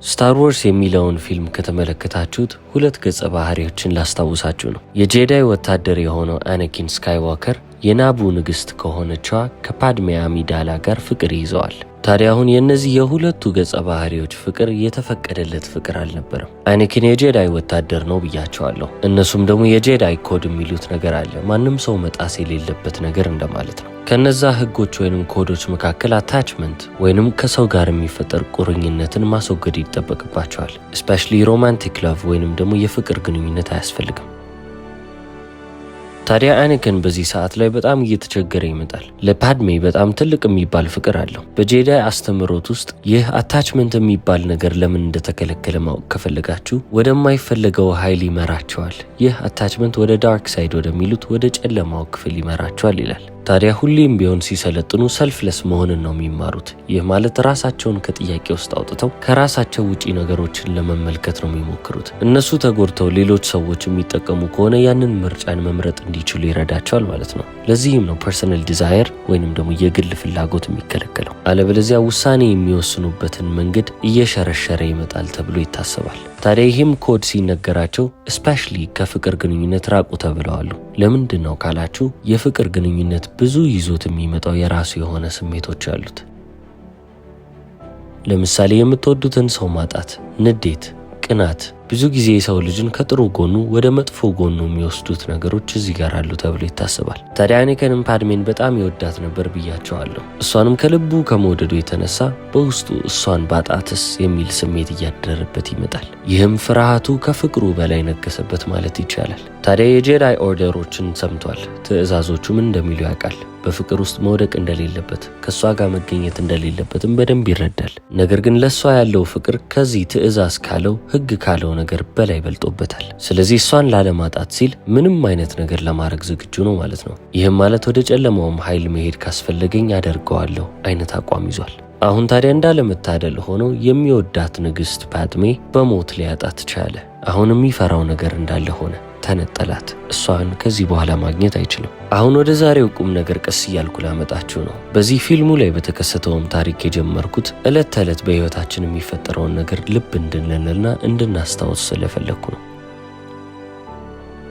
ስታር ወርስ የሚለውን ፊልም ከተመለከታችሁት ሁለት ገጸ ባህሪዎችን ላስታውሳችሁ ነው። የጄዳይ ወታደር የሆነው አናኪን ስካይዋከር የናቡ ንግስት ከሆነችዋ ከፓድሜ አሚዳላ ጋር ፍቅር ይዘዋል። ታዲያ አሁን የእነዚህ የሁለቱ ገጸ ባህሪዎች ፍቅር የተፈቀደለት ፍቅር አልነበረም። አናኪን የጄዳይ ወታደር ነው ብያቸዋለሁ። እነሱም ደግሞ የጄዳይ ኮድ የሚሉት ነገር አለ። ማንም ሰው መጣስ የሌለበት ነገር እንደማለት ነው። ከነዛ ህጎች ወይንም ኮዶች መካከል አታችመንት ወይንም ከሰው ጋር የሚፈጠር ቁርኝነትን ማስወገድ ይጠበቅባቸዋል። ስፔሻሊ ሮማንቲክ ላቭ ወይንም ደግሞ የፍቅር ግንኙነት አያስፈልግም። ታዲያ አናኪን በዚህ ሰዓት ላይ በጣም እየተቸገረ ይመጣል። ለፓድሜ በጣም ትልቅ የሚባል ፍቅር አለው። በጄዳይ አስተምህሮት ውስጥ ይህ አታችመንት የሚባል ነገር ለምን እንደተከለከለ ማወቅ ከፈለጋችሁ ወደማይፈለገው ኃይል ይመራቸዋል። ይህ አታችመንት ወደ ዳርክ ሳይድ ወደሚሉት ወደ ጨለማው ክፍል ይመራቸዋል ይላል። ታዲያ ሁሌም ቢሆን ሲሰለጥኑ ሰልፍለስ መሆንን ነው የሚማሩት። ይህ ማለት ራሳቸውን ከጥያቄ ውስጥ አውጥተው ከራሳቸው ውጪ ነገሮችን ለመመልከት ነው የሚሞክሩት። እነሱ ተጎድተው ሌሎች ሰዎች የሚጠቀሙ ከሆነ ያንን ምርጫን መምረጥ እንዲችሉ ይረዳቸዋል ማለት ነው። ለዚህም ነው ፐርሰናል ዲዛየር ወይንም ደግሞ የግል ፍላጎት የሚከለከለው። አለበለዚያ ውሳኔ የሚወስኑበትን መንገድ እየሸረሸረ ይመጣል ተብሎ ይታሰባል። ታዲያ ይህም ኮድ ሲነገራቸው ስፔሻሊ ከፍቅር ግንኙነት ራቁ ተብለዋሉ። ለምንድን ነው ካላችሁ የፍቅር ግንኙነት ብዙ ይዞት የሚመጣው የራሱ የሆነ ስሜቶች አሉት። ለምሳሌ የምትወዱትን ሰው ማጣት፣ ንዴት፣ ቅናት፣ ብዙ ጊዜ የሰው ልጅን ከጥሩ ጎኑ ወደ መጥፎ ጎኑ የሚወስዱት ነገሮች እዚህ ጋር አሉ ተብሎ ይታሰባል። ታዲያ አናኪንም ፓድሜን በጣም ይወዳት ነበር ብያቸዋለሁ። እሷንም ከልቡ ከመውደዱ የተነሳ በውስጡ እሷን ባጣትስ የሚል ስሜት እያደረበት ይመጣል። ይህም ፍርሃቱ ከፍቅሩ በላይ ነገሰበት ማለት ይቻላል። ታዲያ የጄዳይ ኦርደሮችን ሰምቷል። ትዕዛዞቹ ምን እንደሚሉ ያውቃል። በፍቅር ውስጥ መውደቅ እንደሌለበት፣ ከሷ ጋር መገኘት እንደሌለበትም በደንብ ይረዳል። ነገር ግን ለሷ ያለው ፍቅር ከዚህ ትዕዛዝ ካለው ህግ ካለው ነገር በላይ በልጦበታል። ስለዚህ እሷን ላለማጣት ሲል ምንም አይነት ነገር ለማድረግ ዝግጁ ነው ማለት ነው። ይህም ማለት ወደ ጨለማውም ኃይል መሄድ ካስፈለገኝ አደርገዋለሁ አይነት አቋም ይዟል። አሁን ታዲያ እንዳለመታደል ሆኖ የሚወዳት ንግስት ፓድሜ በሞት ሊያጣት ቻለ። አሁን የሚፈራው ነገር እንዳለ ሆነ። ተነጠላት። እሷን ከዚህ በኋላ ማግኘት አይችልም። አሁን ወደ ዛሬው ቁም ነገር ቀስ እያልኩ ላመጣችሁ ነው። በዚህ ፊልሙ ላይ በተከሰተውም ታሪክ የጀመርኩት ዕለት ተዕለት በህይወታችን የሚፈጠረውን ነገር ልብ እንድንልና እንድናስታውስ ስለፈለግኩ ነው።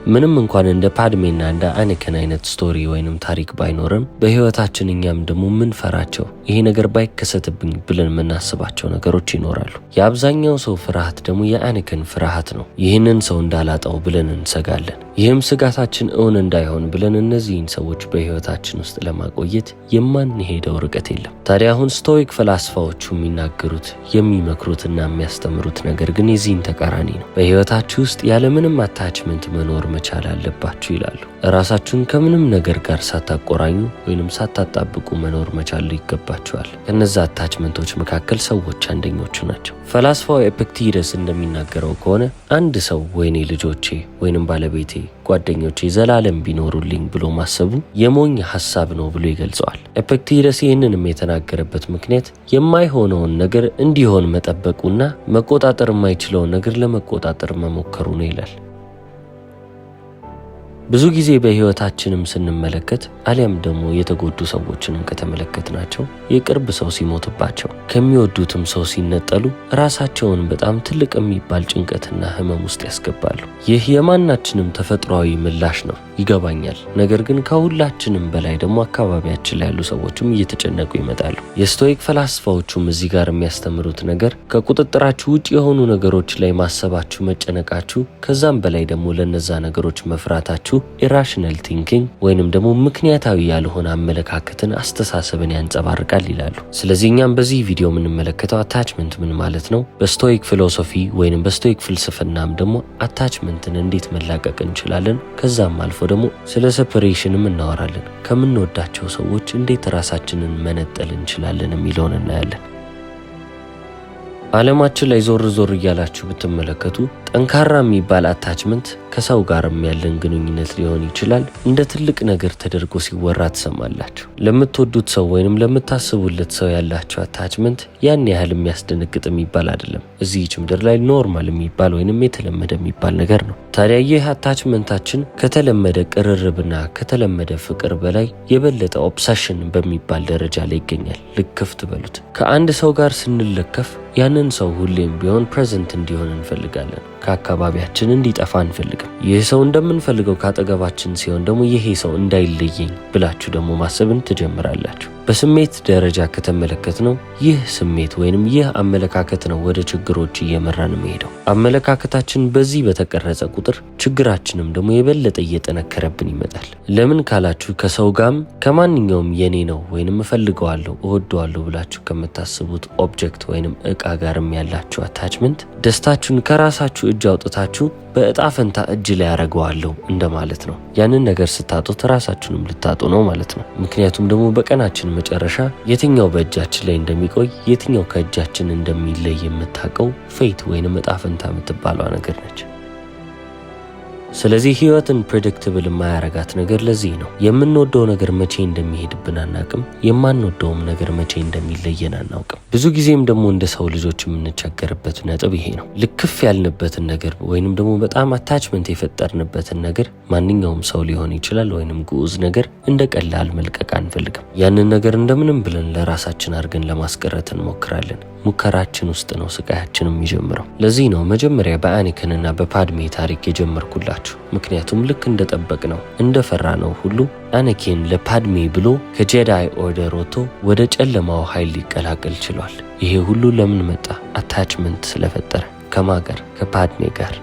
ምንም እንኳን እንደ ፓድሜና እንደ አናኪን አይነት ስቶሪ ወይንም ታሪክ ባይኖርም በህይወታችን እኛም ደግሞ ምንፈራቸው ይሄ ነገር ባይከሰትብኝ ብለን የምናስባቸው ነገሮች ይኖራሉ። የአብዛኛው ሰው ፍርሃት ደግሞ የአናኪን ፍርሃት ነው። ይህንን ሰው እንዳላጣው ብለን እንሰጋለን። ይህም ስጋታችን እውን እንዳይሆን ብለን እነዚህን ሰዎች በህይወታችን ውስጥ ለማቆየት የማንሄደው ርቀት የለም። ታዲያ አሁን ስቶይክ ፈላስፋዎቹ የሚናገሩት የሚመክሩትና የሚያስተምሩት ነገር ግን የዚህን ተቃራኒ ነው። በህይወታችሁ ውስጥ ያለምንም አታችመንት መኖር መቻል አለባችሁ ይላሉ። ራሳችሁን ከምንም ነገር ጋር ሳታቆራኙ ወይንም ሳታጣብቁ መኖር መቻል ይገባችኋል። ከነዛ አታችመንቶች መካከል ሰዎች አንደኞቹ ናቸው። ፈላስፋው ኤፒክቴደስ እንደሚናገረው ከሆነ አንድ ሰው ወይኔ ልጆቼ ወይንም ባለቤቴ፣ ጓደኞቼ ዘላለም ቢኖሩልኝ ብሎ ማሰቡ የሞኝ ሐሳብ ነው ብሎ ይገልጸዋል። ኤፒክቴደስ ይህንንም የተናገረበት ምክንያት የማይሆነውን ነገር እንዲሆን መጠበቁና መቆጣጠር የማይችለውን ነገር ለመቆጣጠር መሞከሩ ነው ይላል። ብዙ ጊዜ በህይወታችንም ስንመለከት አሊያም ደግሞ የተጎዱ ሰዎችንም ከተመለከትናቸው የቅርብ ሰው ሲሞትባቸው ከሚወዱትም ሰው ሲነጠሉ ራሳቸውን በጣም ትልቅ የሚባል ጭንቀትና ህመም ውስጥ ያስገባሉ። ይህ የማናችንም ተፈጥሯዊ ምላሽ ነው፣ ይገባኛል። ነገር ግን ከሁላችንም በላይ ደግሞ አካባቢያችን ላይ ያሉ ሰዎችም እየተጨነቁ ይመጣሉ። የስቶይክ ፈላስፋዎቹም እዚህ ጋር የሚያስተምሩት ነገር ከቁጥጥራችሁ ውጭ የሆኑ ነገሮች ላይ ማሰባችሁ፣ መጨነቃችሁ፣ ከዛም በላይ ደግሞ ለነዛ ነገሮች መፍራታችሁ ኢራሽናል ቲንኪንግ ወይንም ደግሞ ምክንያታዊ ያልሆነ አመለካከትን፣ አስተሳሰብን ያንጸባርቃል ይላሉ። ስለዚህ እኛም በዚህ ቪዲዮ የምንመለከተው አታችመንት ምን ማለት ነው፣ በስቶይክ ፊሎሶፊ ወይንም በስቶይክ ፍልስፍናም ደግሞ አታችመንትን እንዴት መላቀቅ እንችላለን፣ ከዛም አልፎ ደግሞ ስለ ሴፐሬሽንም እናወራለን። ከምንወዳቸው ሰዎች እንዴት ራሳችንን መነጠል እንችላለን የሚለውን እናያለን። ዓለማችን ላይ ዞር ዞር እያላችሁ ብትመለከቱ ጠንካራ የሚባል አታችመንት ከሰው ጋርም ያለን ግንኙነት ሊሆን ይችላል እንደ ትልቅ ነገር ተደርጎ ሲወራ ትሰማላችሁ። ለምትወዱት ሰው ወይንም ለምታስቡለት ሰው ያላችሁ አታችመንት ያን ያህል የሚያስደነግጥ የሚባል አይደለም። እዚህ ምድር ላይ ኖርማል የሚባል ወይንም የተለመደ የሚባል ነገር ነው። ታዲያ ይህ አታችመንታችን ከተለመደ ቅርርብና ከተለመደ ፍቅር በላይ የበለጠ ኦብሰሽን በሚባል ደረጃ ላይ ይገኛል። ልክፍት በሉት። ከአንድ ሰው ጋር ስንለከፍ ያንን ሰው ሁሌም ቢሆን ፕሬዘንት እንዲሆን እንፈልጋለን። ከአካባቢያችን እንዲጠፋ አንፈልግም። ይህ ሰው እንደምንፈልገው ካጠገባችን ሲሆን ደግሞ ይሄ ሰው እንዳይለየኝ ብላችሁ ደግሞ ማሰብን ትጀምራላችሁ። በስሜት ደረጃ ከተመለከትነው ይህ ስሜት ወይንም ይህ አመለካከት ነው ወደ ችግሮች እየመራን የሚሄደው። አመለካከታችን በዚህ በተቀረጸ ቁጥር ችግራችንም ደግሞ የበለጠ እየጠነከረብን ይመጣል። ለምን ካላችሁ ከሰው ጋርም ከማንኛውም የኔ ነው ወይንም እፈልገዋለሁ እወደዋለሁ ብላችሁ ከምታስቡት ኦብጀክት ወይንም እቃ ጋርም ያላችሁ አታችመንት ደስታችሁን ከራሳችሁ እጅ አውጥታችሁ በእጣ ፈንታ እጅ ላይ ያደርገዋለሁ እንደማለት ነው። ያንን ነገር ስታጡት ራሳችሁንም ልታጡ ነው ማለት ነው። ምክንያቱም ደግሞ በቀናችን መጨረሻ የትኛው በእጃችን ላይ እንደሚቆይ የትኛው ከእጃችን እንደሚለይ የምታውቀው ፌት ወይንም እጣ ፈንታ የምትባለው ነገር ነች። ስለዚህ ህይወትን ፕሬዲክትብል የማያረጋት ነገር ለዚህ ነው። የምንወደው ነገር መቼ እንደሚሄድብን አናውቅም። የማንወደውም ነገር መቼ እንደሚለየን አናውቅም። ብዙ ጊዜም ደግሞ እንደ ሰው ልጆች የምንቸገርበት ነጥብ ይሄ ነው። ልክፍ ያልንበትን ነገር ወይንም ደግሞ በጣም አታችመንት የፈጠርንበትን ነገር ማንኛውም ሰው ሊሆን ይችላል ወይንም ግዑዝ ነገር እንደ ቀላል መልቀቅ አንፈልግም። ያንን ነገር እንደምንም ብለን ለራሳችን አድርገን ለማስቀረት እንሞክራለን። ሙከራችን ውስጥ ነው ስቃያችን የሚጀምረው። ለዚህ ነው መጀመሪያ በአኒከንና በፓድሜ ታሪክ የጀመርኩላችሁ። ምክንያቱም ልክ እንደጠበቅነው እንደፈራነው ሁሉ አናኪን ለፓድሜ ብሎ ከጄዳይ ኦርደር ወጥቶ ወደ ጨለማው ኃይል ሊቀላቀል ችሏል። ይሄ ሁሉ ለምን መጣ? አታችመንት ስለፈጠረ። ከማጋር? ከፓድሜ ጋር።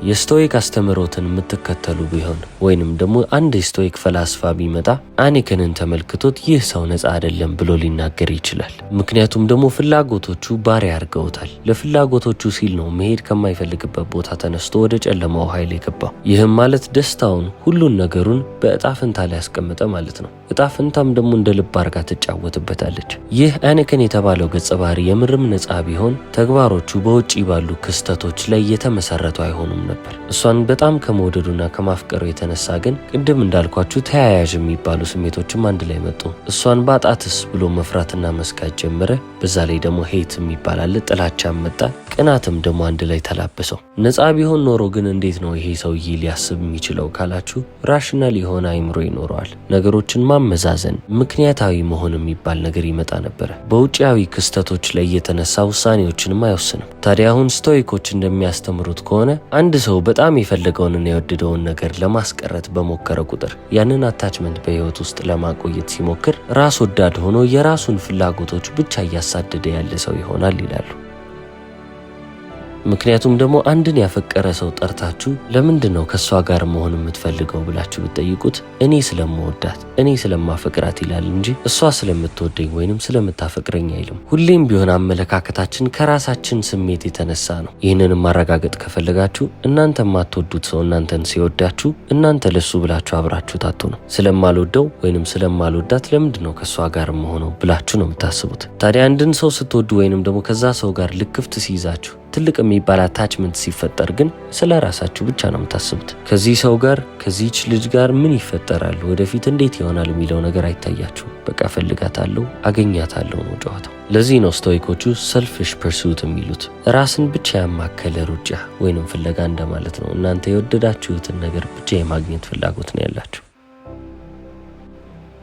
የስቶይክ አስተምህሮትን የምትከተሉ ቢሆን ወይንም ደግሞ አንድ የስቶይክ ፈላስፋ ቢመጣ አኒከንን ተመልክቶት ይህ ሰው ነፃ አይደለም ብሎ ሊናገር ይችላል። ምክንያቱም ደግሞ ፍላጎቶቹ ባሪያ አድርገውታል። ለፍላጎቶቹ ሲል ነው መሄድ ከማይፈልግበት ቦታ ተነስቶ ወደ ጨለማው ኃይል የገባው። ይህም ማለት ደስታውን ሁሉን ነገሩን በእጣ ፈንታ ላይ ያስቀመጠ ማለት ነው። እጣ ፈንታም ደግሞ እንደ ልብ አርጋ ትጫወትበታለች። ይህ አኒከን የተባለው ገጸ ባህሪ የምርም ነፃ ቢሆን ተግባሮቹ በውጪ ባሉ ክስተቶች ላይ የተመሰረቱ አይሆኑም ነበር። እሷን በጣም ከመውደዱና ከማፍቀሩ የተነሳ ግን ቅድም እንዳልኳችሁ ተያያዥ የሚባሉ ስሜቶችም አንድ ላይ መጡ። እሷን ባጣትስ ብሎ መፍራትና መስጋት ጀመረ። በዛ ላይ ደግሞ ሄት የሚባል አለ፣ ጥላቻም መጣ። ቅናትም ደግሞ አንድ ላይ ተላበሰው። ነፃ ቢሆን ኖሮ ግን እንዴት ነው ይሄ ሰውዬ ሊያስብ የሚችለው ካላችሁ ራሽናል የሆነ አይምሮ ይኖረዋል። ነገሮችን ማመዛዘን፣ ምክንያታዊ መሆን የሚባል ነገር ይመጣ ነበረ። በውጫዊ ክስተቶች ላይ የተነሳ ውሳኔዎችንም አይወስንም። ታዲያ አሁን ስቶይኮች እንደሚያስተምሩት ከሆነ አንድ ሰው በጣም የፈለገውንና የወደደውን ነገር ለማስቀረት በሞከረ ቁጥር ያንን አታችመንት በህይወት ውስጥ ለማቆየት ሲሞክር ራስ ወዳድ ሆኖ የራሱን ፍላጎቶች ብቻ እያሳደደ ያለ ሰው ይሆናል ይላሉ። ምክንያቱም ደግሞ አንድን ያፈቀረ ሰው ጠርታችሁ ለምንድን ነው ከሷ ጋር መሆን የምትፈልገው ብላችሁ ብትጠይቁት እኔ ስለምወዳት እኔ ስለማፈቅራት ይላል እንጂ እሷ ስለምትወደኝ ወይንም ስለምታፈቅረኝ አይልም። ሁሌም ቢሆን አመለካከታችን ከራሳችን ስሜት የተነሳ ነው። ይህንንም ማረጋገጥ ከፈለጋችሁ እናንተ የማትወዱት ሰው እናንተን ሲወዳችሁ እናንተ ለሱ ብላችሁ አብራችሁ ታጡ ነው። ስለማልወደው ወይንም ስለማልወዳት ለምንድን ነው ከሷ ጋር መሆነው ብላችሁ ነው የምታስቡት። ታዲያ አንድን ሰው ስትወዱ ወይንም ደግሞ ከዛ ሰው ጋር ልክፍት ሲይዛችሁ ትልቅ የሚባል አታችመንት ሲፈጠር ግን ስለ ራሳችሁ ብቻ ነው የምታስቡት። ከዚህ ሰው ጋር ከዚህች ልጅ ጋር ምን ይፈጠራል፣ ወደፊት እንዴት ይሆናል የሚለው ነገር አይታያችሁ። በቃ ፈልጋታለሁ፣ አገኛታለሁ ነው ጨዋታው። ለዚህ ነው ስቶይኮቹ ሰልፊሽ ፐርሱት የሚሉት። ራስን ብቻ ያማከለ ሩጫ ወይንም ፍለጋ እንደማለት ነው። እናንተ የወደዳችሁትን ነገር ብቻ የማግኘት ፍላጎት ነው ያላችሁ።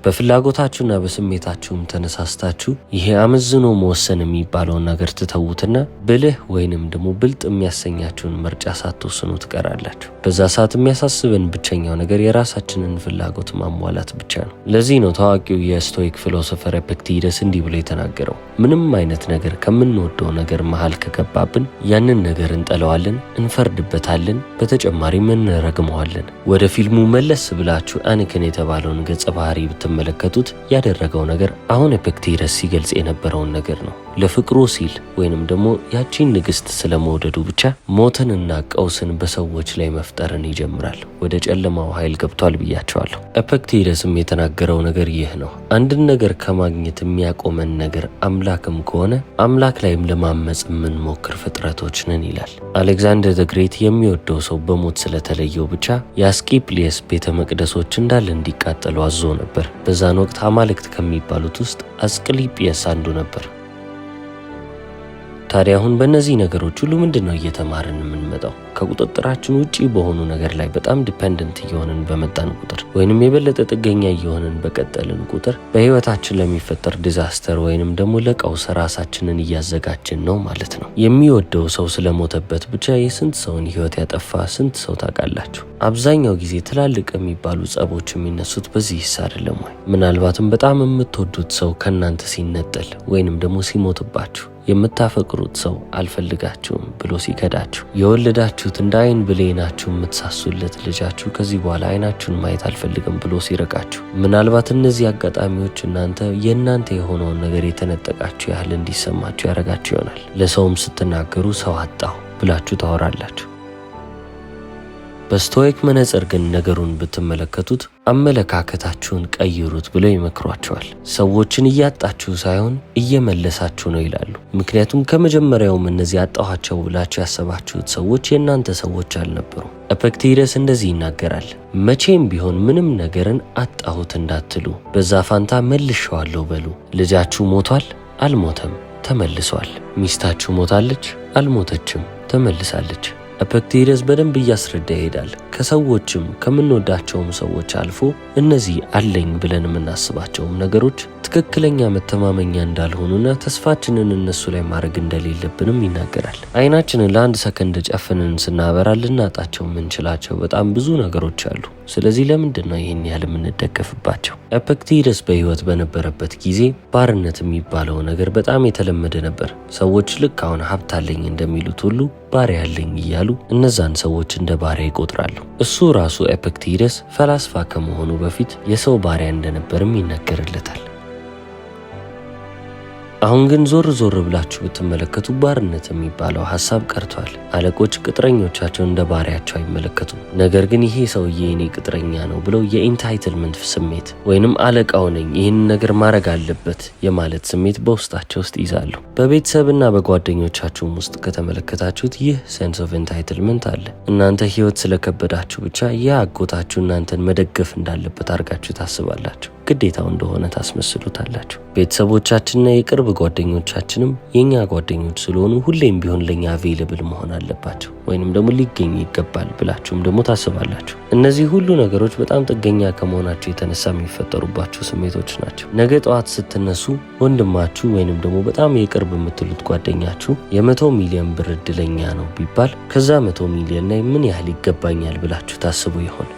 በፍላጎታችሁና በስሜታችሁም ተነሳስታችሁ ይሄ አመዝኖ መወሰን የሚባለውን ነገር ትተውትና ብልህ ወይንም ደግሞ ብልጥ የሚያሰኛችሁን ምርጫ ሳትወስኑ ትቀራላችሁ። በዛ ሰዓት የሚያሳስበን ብቸኛው ነገር የራሳችንን ፍላጎት ማሟላት ብቻ ነው። ለዚህ ነው ታዋቂው የስቶይክ ፊሎሶፈር ኤፒክቴደስ እንዲህ ብሎ የተናገረው፣ ምንም አይነት ነገር ከምንወደው ነገር መሃል ከገባብን ያንን ነገር እንጠለዋለን፣ እንፈርድበታለን፣ በተጨማሪም እንረግመዋለን። ወደ ፊልሙ መለስ ብላችሁ አኒከን የተባለውን ገጸ ባህሪ ብትመለከቱት ያደረገው ነገር አሁን ኤፒክቴደስ ሲገልጽ የነበረውን ነገር ነው። ለፍቅሩ ሲል ወይንም ደግሞ ያቺን ንግስት ስለመውደዱ ብቻ ሞትንና ቀውስን በሰዎች ላይ መፍጠርን ይጀምራል። ወደ ጨለማው ኃይል ገብቷል ብያቸዋለሁ። ኤፒክቴደስም የተናገረው ነገር ይህ ነው። አንድን ነገር ከማግኘት የሚያቆመን ነገር አምላክም ከሆነ አምላክ ላይም ለማመጽ የምንሞክር ፍጥረቶች ነን ይላል። አሌክዛንደር ዘ ግሬት የሚወደው ሰው በሞት ስለተለየው ብቻ የአስቂፕሊየስ ቤተ መቅደሶች እንዳለ እንዲቃጠሉ አዞ ነበር። በዛን ወቅት አማልክት ከሚባሉት ውስጥ አስቅሊጵየስ አንዱ ነበር። ታዲያ አሁን በእነዚህ ነገሮች ሁሉ ምንድነው እየተማርን የምንመጣው ከቁጥጥራችን ውጪ በሆኑ ነገር ላይ በጣም ዲፔንደንት እየሆንን በመጣን ቁጥር ወይንም የበለጠ ጥገኛ እየሆንን በቀጠልን ቁጥር በህይወታችን ለሚፈጠር ዲዛስተር ወይንም ደግሞ ለቀውስ ራሳችንን እያዘጋጀን ነው ማለት ነው። የሚወደው ሰው ስለሞተበት ብቻ የስንት ሰውን ህይወት ያጠፋ ስንት ሰው ታውቃላችሁ? አብዛኛው ጊዜ ትላልቅ የሚባሉ ጸቦች የሚነሱት በዚህ አይደለም ወይ? ምናልባትም በጣም የምትወዱት ሰው ከናንተ ሲነጠል ወይንም ደግሞ ሲሞትባችሁ፣ የምታፈቅሩት ሰው አልፈልጋችሁም ብሎ ሲከዳችሁ፣ የወለዳችሁት እንደ አይን ብሌናችሁ የምትሳሱለት ልጃችሁ ከዚህ በኋላ አይናችሁን ማየት አልፈልግም ብሎ ሲረቃችሁ፣ ምናልባት እነዚህ አጋጣሚዎች የእናንተ የሆነውን ነገር የተነጠቃችሁ ያህል እንዲሰማችሁ ያደርጋችሁ ይሆናል። ለሰውም ስትናገሩ ሰው አጣሁ ብላችሁ ታወራላችሁ። በስቶይክ መነጽር ግን ነገሩን ብትመለከቱት አመለካከታችሁን ቀይሩት ብለው ይመክሯቸዋል። ሰዎችን እያጣችሁ ሳይሆን እየመለሳችሁ ነው ይላሉ። ምክንያቱም ከመጀመሪያውም እነዚህ አጣኋቸው ብላችሁ ያሰባችሁት ሰዎች የእናንተ ሰዎች አልነበሩም። ኤፒክቴደስ እንደዚህ ይናገራል። መቼም ቢሆን ምንም ነገርን አጣሁት እንዳትሉ፣ በዛ ፋንታ መልሼዋለሁ በሉ። ልጃችሁ ሞቷል? አልሞተም፣ ተመልሷል። ሚስታችሁ ሞታለች? አልሞተችም፣ ተመልሳለች። ኤፒክቴደስ በደንብ እያስረዳ ይሄዳል። ከሰዎችም ከምንወዳቸውም ሰዎች አልፎ እነዚህ አለኝ ብለን የምናስባቸውም ነገሮች ትክክለኛ መተማመኛ እንዳልሆኑና ተስፋችንን እነሱ ላይ ማድረግ እንደሌለብንም ይናገራል። አይናችንን ለአንድ ሰከንድ ጨፍንን ስናበራ ልናጣቸው የምንችላቸው በጣም ብዙ ነገሮች አሉ። ስለዚህ ለምንድን ነው ይህን ያህል የምንደገፍባቸው? ኤፒክቴደስ በህይወት በነበረበት ጊዜ ባርነት የሚባለው ነገር በጣም የተለመደ ነበር። ሰዎች ልክ አሁን ሀብት አለኝ እንደሚሉት ሁሉ ባሪያ አለኝ እያሉ እነዛን ሰዎች እንደ ባሪያ ይቆጥራሉ። እሱ ራሱ ኤፒክቴደስ ፈላስፋ ከመሆኑ በፊት የሰው ባሪያ እንደነበርም ይነገርለታል። አሁን ግን ዞር ብላችሁ ብትመለከቱ ባርነት የሚባለው ሐሳብ ቀርቷል። አለቆች ቅጥረኞቻቸውን እንደ ባሪያቸው አይመለከቱም። ነገር ግን ይሄ ሰውዬ የኔ ቅጥረኛ ነው ብለው የኢንታይትልመንት ስሜት ወይንም አለቃው ነኝ ይህን ነገር ማድረግ አለበት የማለት ስሜት በውስጣቸው ውስጥ ይዛሉ። በቤተሰብና በጓደኞቻችሁም ውስጥ ከተመለከታችሁት ይህ ሴንስ ኦፍ ኢንታይትልመንት አለ። እናንተ ህይወት ስለከበዳችሁ ብቻ የአጎታችሁ እናንተን መደገፍ እንዳለበት አድርጋችሁ ታስባላችሁ። ግዴታው እንደሆነ ታስመስሉታላችሁ። ቤተሰቦቻችንና የቅርብ ጓደኞቻችንም የኛ ጓደኞች ስለሆኑ ሁሌም ቢሆን ለኛ አቬይለብል መሆን አለባቸው ወይንም ደግሞ ሊገኙ ይገባል ብላችሁም ደግሞ ታስባላችሁ። እነዚህ ሁሉ ነገሮች በጣም ጥገኛ ከመሆናቸው የተነሳ የሚፈጠሩባቸው ስሜቶች ናቸው። ነገ ጠዋት ስትነሱ ወንድማችሁ ወይንም ደግሞ በጣም የቅርብ የምትሉት ጓደኛችሁ የ100 ሚሊዮን ብር እድለኛ ነው ቢባል ከዛ 100 ሚሊዮን ላይ ምን ያህል ይገባኛል ብላችሁ ታስቡ ይሆን?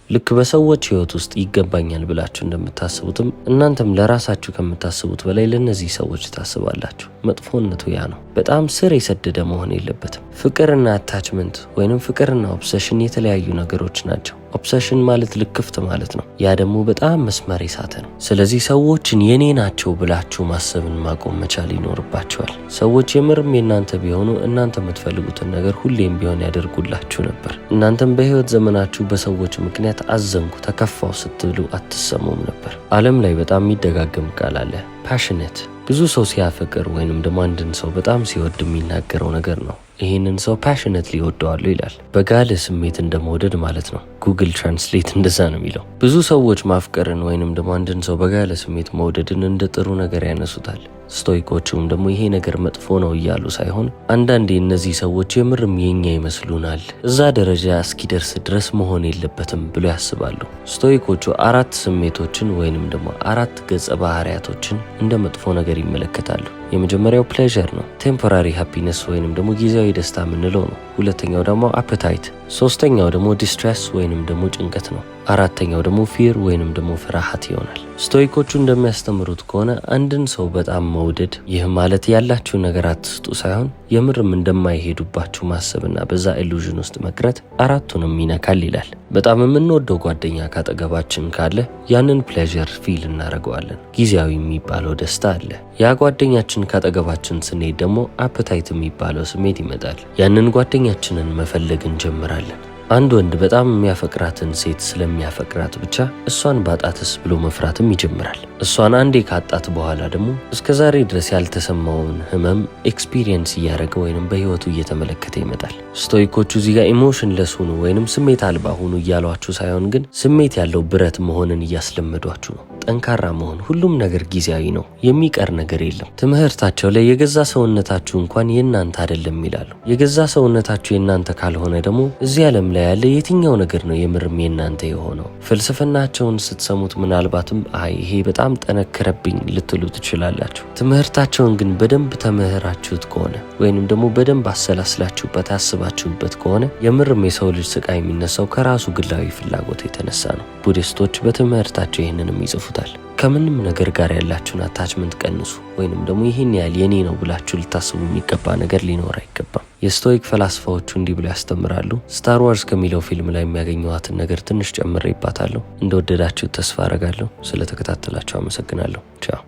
ልክ በሰዎች ህይወት ውስጥ ይገባኛል ብላችሁ እንደምታስቡትም እናንተም ለራሳችሁ ከምታስቡት በላይ ለነዚህ ሰዎች ታስባላችሁ። መጥፎነቱ ያ ነው። በጣም ስር የሰደደ መሆን የለበትም። ፍቅርና አታችመንት ወይንም ፍቅርና ኦብሰሽን የተለያዩ ነገሮች ናቸው። ኦብሰሽን ማለት ልክፍት ማለት ነው። ያ ደግሞ በጣም መስመር የሳተ ነው። ስለዚህ ሰዎችን የኔ ናቸው ብላችሁ ማሰብን ማቆም መቻል ይኖርባቸዋል። ሰዎች የምርም የእናንተ ቢሆኑ እናንተ የምትፈልጉትን ነገር ሁሌም ቢሆን ያደርጉላችሁ ነበር። እናንተም በህይወት ዘመናችሁ በሰዎች ምክንያት አዘንኩ፣ ተከፋው ስትሉ አትሰሙም ነበር። ዓለም ላይ በጣም የሚደጋገም ቃል አለ፣ ፓሽኔት። ብዙ ሰው ሲያፈቅር ወይንም ደግሞ አንድን ሰው በጣም ሲወድ የሚናገረው ነገር ነው። ይህንን ሰው ፓሽኔትሊ ይወደዋለሁ ይላል። በጋለ ስሜት እንደመውደድ ማለት ነው። ጉግል ትራንስሌት እንደዛ ነው የሚለው። ብዙ ሰዎች ማፍቀርን ወይንም ደግሞ አንድን ሰው በጋለ ስሜት መውደድን እንደ ጥሩ ነገር ያነሱታል። ስቶይኮቹም ደግሞ ይሄ ነገር መጥፎ ነው እያሉ ሳይሆን አንዳንዴ እነዚህ ሰዎች የምርም የኛ ይመስሉናል፣ እዛ ደረጃ እስኪደርስ ድረስ መሆን የለበትም ብሎ ያስባሉ። ስቶይኮቹ 4 ስሜቶችን ወይንም ደግሞ 4 ገጸ ባህሪያቶችን እንደ መጥፎ ነገር ይመለከታሉ። የመጀመሪያው ፕሌዠር ነው፣ ቴምፖራሪ ሃፒነስ ወይንም ደግሞ ጊዜያዊ ደስታ የምንለው ነው። ሁለተኛው ደግሞ አፐታይት፣ ሶስተኛው ደግሞ ዲስትሬስ ወይንም ደግሞ ጭንቀት ነው። አራተኛው ደግሞ ፊር ወይንም ደግሞ ፍርሃት ይሆናል። ስቶይኮቹ እንደሚያስተምሩት ከሆነ አንድን ሰው በጣም መውደድ ይህ ማለት ያላችሁ ነገር አትስጡ ሳይሆን የምርም እንደማይሄዱባችሁ ማሰብና በዛ ኢሉዥን ውስጥ መቅረት አራቱንም ይነካል ይላል። በጣም የምንወደው ጓደኛ ካጠገባችን ካለ ያንን ፕሌዠር ፊል እናደርገዋለን። ጊዜያዊ የሚባለው ደስታ አለ። ያ ጓደኛችን ካጠገባችን ስንሄድ ደግሞ አፐታይት የሚባለው ስሜት ይመጣል። ያንን ጓደኛችንን መፈለግ እንጀምራለን። አንድ ወንድ በጣም የሚያፈቅራትን ሴት ስለሚያፈቅራት ብቻ እሷን ባጣትስ ብሎ መፍራትም ይጀምራል። እሷን አንዴ ካጣት በኋላ ደግሞ እስከዛሬ ድረስ ያልተሰማውን ህመም ኤክስፒሪየንስ እያደረገ ወይንም በህይወቱ እየተመለከተ ይመጣል። ስቶይኮቹ እዚህ ጋር ኢሞሽንለስ ሁኑ ወይንም ስሜት አልባ ሁኑ እያሏችሁ ሳይሆን ግን ስሜት ያለው ብረት መሆንን እያስለመዷችሁ ነው። ጠንካራ መሆን፣ ሁሉም ነገር ጊዜያዊ ነው፣ የሚቀር ነገር የለም። ትምህርታቸው ላይ የገዛ ሰውነታችሁ እንኳን የእናንተ አይደለም ይላሉ። የገዛ ሰውነታችሁ የእናንተ ካልሆነ ደግሞ እዚህ ዓለም ላይ ያለ የትኛው ነገር ነው የምርም የእናንተ የሆነው? ፍልስፍናቸውን ስትሰሙት ምናልባትም ይሄ በጣም ጠነከረብኝ ልትሉ ትችላላችሁ። ትምህርታቸውን ግን በደንብ ተምህራችሁት ከሆነ ወይንም ደግሞ በደንብ አሰላስላችሁበት አስባችሁበት ከሆነ የምርም የሰው ልጅ ስቃይ የሚነሳው ከራሱ ግላዊ ፍላጎት የተነሳ ነው። ቡዲስቶች በትምህርታቸው ይህንንም ይጽፉታል። ከምንም ነገር ጋር ያላችሁን አታችመንት ቀንሱ፣ ወይንም ደግሞ ይህን ያህል የኔ ነው ብላችሁ ልታስቡ የሚገባ ነገር ሊኖር አይገባም። የስቶይክ ፈላስፋዎቹ እንዲህ ብለው ያስተምራሉ። ስታር ዋርስ ከሚለው ፊልም ላይ የሚያገኘዋትን ነገር ትንሽ ጨምሬባታለሁ። እንደወደዳችሁ ተስፋ አረጋለሁ። ስለተከታተላችሁ አመሰግናለሁ። ቻው።